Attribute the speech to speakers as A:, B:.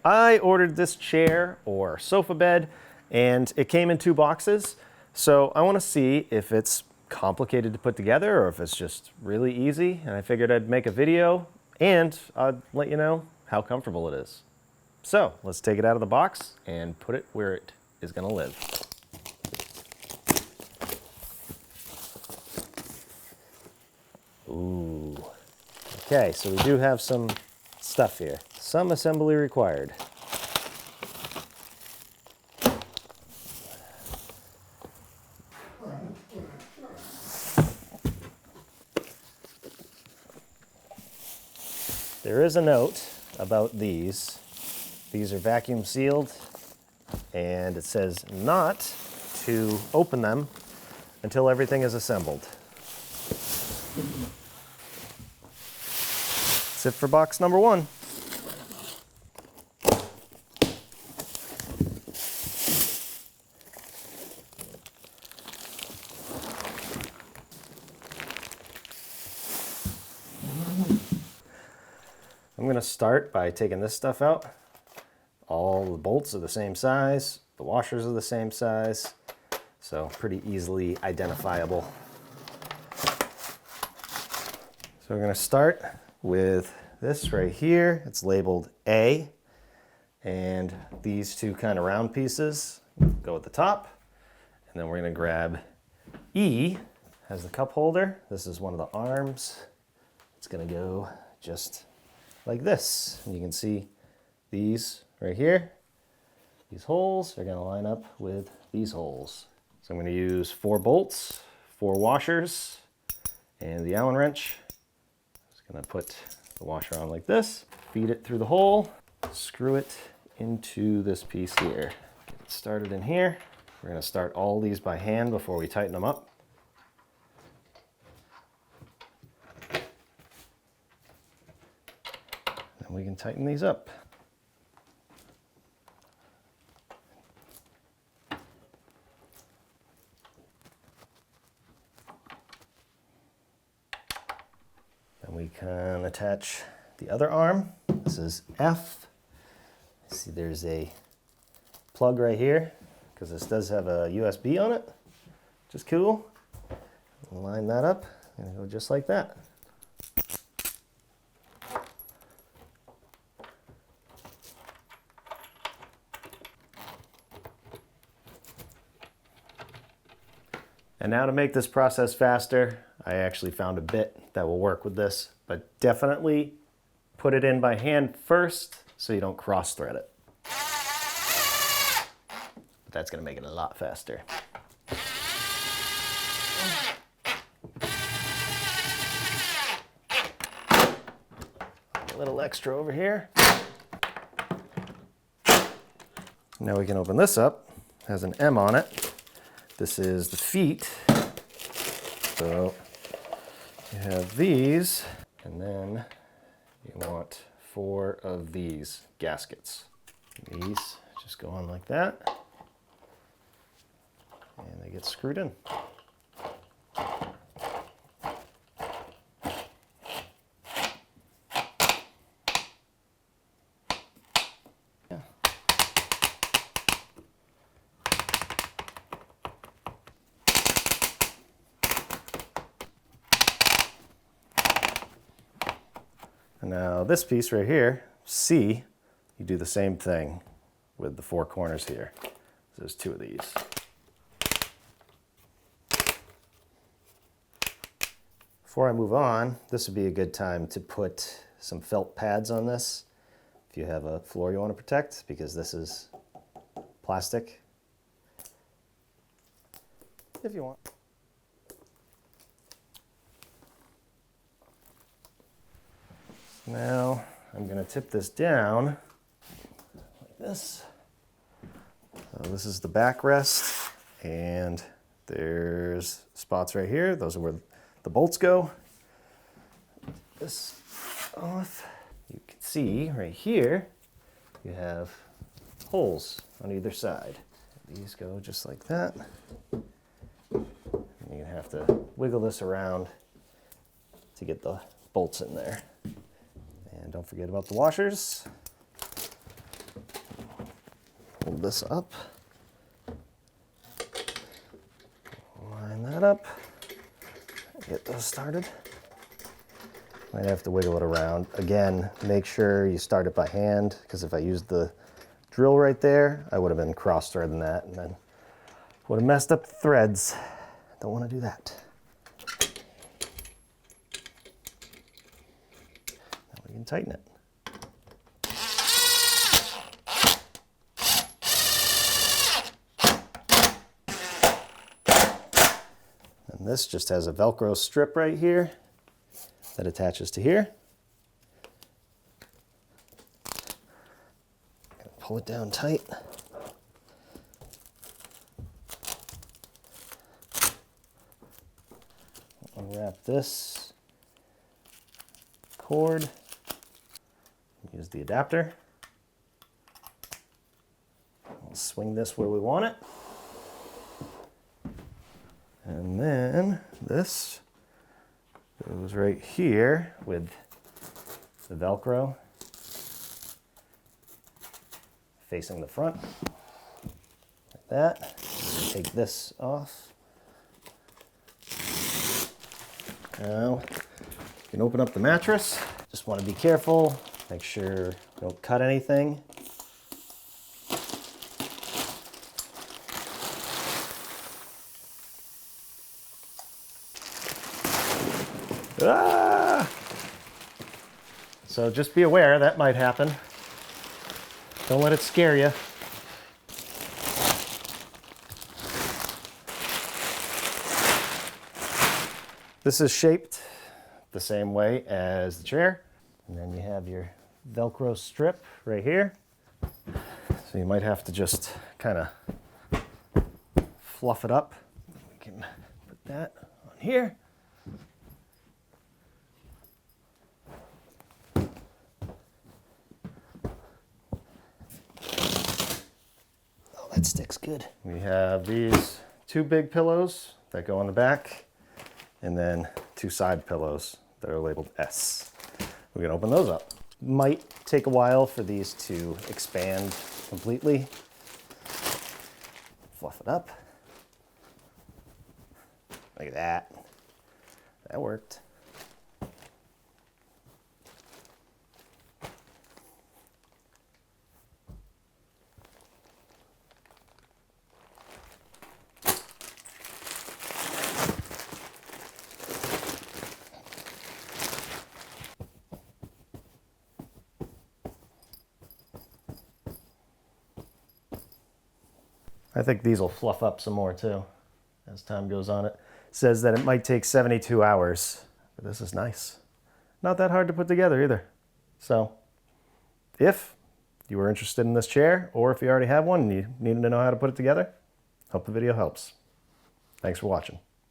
A: I ordered this chair or sofa bed and it came in 2 boxes. So I want to see if it's complicated to put together or if it's just really easy. And I figured I'd make a video and I'd let you know how comfortable it is. So let's take it out of the box and put it where it is going to live. Ooh. Okay, so we do have some stuff here. Some assembly required. There is a note about these. These are vacuum sealed, and it says not to open them until everything is assembled. That's it for box number 1. I'm going to start by taking this stuff out. All the bolts are the same size, the washers are the same size, so pretty easily identifiable. So we're going to start with this right here. It's labeled A, and these 2 kind of round pieces go at the top. And then we're going to grab E, has the cup holder. This is one of the arms. It's going to go just like this. And you can see these right here. These holes are going to line up with these holes. So I'm going to use 4 bolts, 4 washers, and the Allen wrench. Just going to put the washer on like this, feed it through the hole, screw it into this piece here. Get it started in here. We're going to start all these by hand before we tighten them up. And we can tighten these up. Then we can attach the other arm. This is F. See, there's a plug right here because this does have a USB on it, which is cool. We'll line that up and go just like that. And now to make this process faster, I actually found a bit that will work with this, but definitely put it in by hand first so you don't cross thread it. But that's going to make it a lot faster. A little extra over here. Now we can open this up. It has an M on it. This is the feet. So you have these, and then you want 4 of these gaskets. These just go on like that, and they get screwed in. Now this piece right here, C, you do the same thing with the 4 corners here. So there's 2 of these. Before I move on, this would be a good time to put some felt pads on this if you have a floor you want to protect, because this is plastic. If you want. Now I'm going to tip this down like this. So this is the backrest, and there's spots right here. Those are where the bolts go. This off. You can see right here you have holes on either side. These go just like that. And you have to wiggle this around to get the bolts in there. And don't forget about the washers. Hold this up. Line that up. Get those started. Might have to wiggle it around. Again, make sure you start it by hand, because if I used the drill right there, I would have been cross-threading that and then would have messed up the threads. Don't want to do that. Now we can tighten it. And this just has a Velcro strip right here that attaches to here. Pull it down tight. Unwrap this cord. Use the adapter. We'll swing this where we want it. And then this goes right here with the Velcro facing the front, like that. Take this off. Now you can open up the mattress. Just want to be careful, make sure you don't cut anything. Ah! So just be aware that might happen. Don't let it scare you. This is shaped the same way as the chair. And then you have your Velcro strip right here. So you might have to just kind of fluff it up. We can put that on here. That sticks good. We have these two big pillows that go on the back, and then two side pillows that are labeled S. We can open those up. Might take a while for these to expand completely. Fluff it up. Look at that. That worked. I think these will fluff up some more too as time goes on. It says that it might take 72 hours, but this is nice. Not that hard to put together either. So if you were interested in this chair, or if you already have one and you needed to know how to put it together, hope the video helps. Thanks for watching.